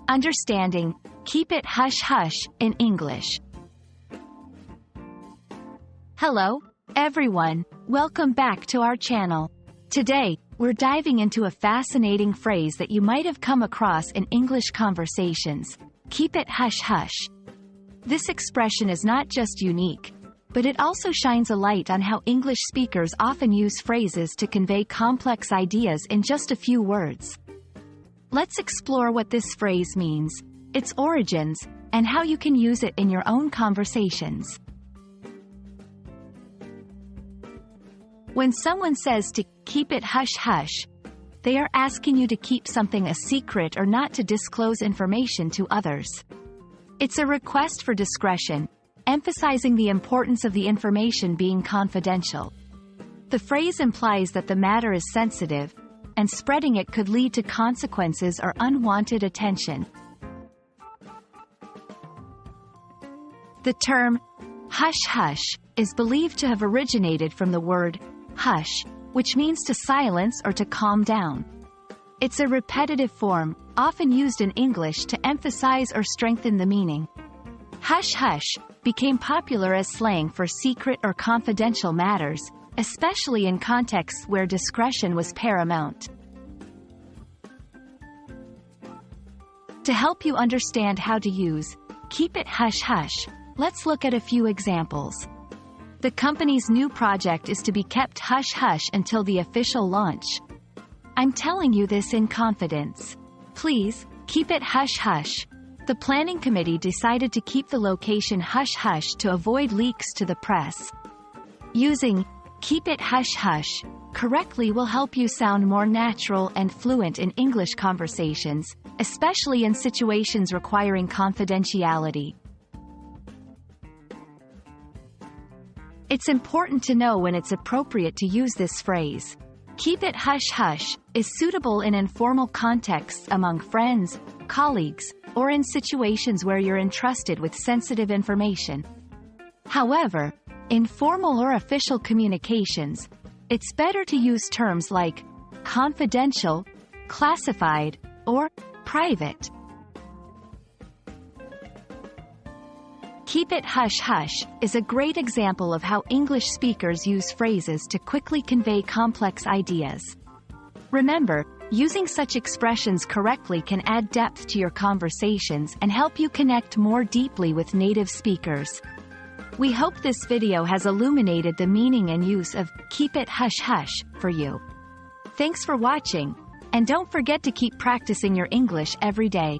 Understanding Keep It Hush-Hush in English. Hello, everyone. Welcome back to our channel. Today, we're diving into a fascinating phrase that you might have come across in English conversations. Keep it hush-hush. This expression is not just unique, but it also shines a light on how English speakers often use phrases to convey complex ideas in just a few words. Let's explore what this phrase means, its origins, and how you can use it in your own conversations. When someone says to keep it hush-hush, they are asking you to keep something a secret or not to disclose information to others. It's a request for discretion, emphasizing the importance of the information being confidential. The phrase implies that the matter is sensitive, and spreading it could lead to consequences or unwanted attention. The term hush-hush is believed to have originated from the word hush, which means to silence or to calm down. It's a repetitive form, often used in English to emphasize or strengthen the meaning. Hush-hush became popular as slang for secret or confidential matters, especially in contexts where discretion was paramount. To help you understand how to use Keep It Hush-Hush, let's look at a few examples. The company's new project is to be kept hush-hush until the official launch. I'm telling you this in confidence. Please, keep it hush-hush. The planning committee decided to keep the location hush-hush to avoid leaks to the press. Using Keep It Hush-Hush correctly will help you sound more natural and fluent in English conversations, especially in situations requiring confidentiality. It's important to know when it's appropriate to use this phrase. Keep it hush-hush is suitable in informal contexts among friends, colleagues, or in situations where you're entrusted with sensitive information. However, in formal or official communications, it's better to use terms like confidential, classified, or private. Keep it hush-hush is a great example of how English speakers use phrases to quickly convey complex ideas. Remember, using such expressions correctly can add depth to your conversations and help you connect more deeply with native speakers. We hope this video has illuminated the meaning and use of Keep It Hush-Hush for you. Thanks for watching, and don't forget to keep practicing your English every day.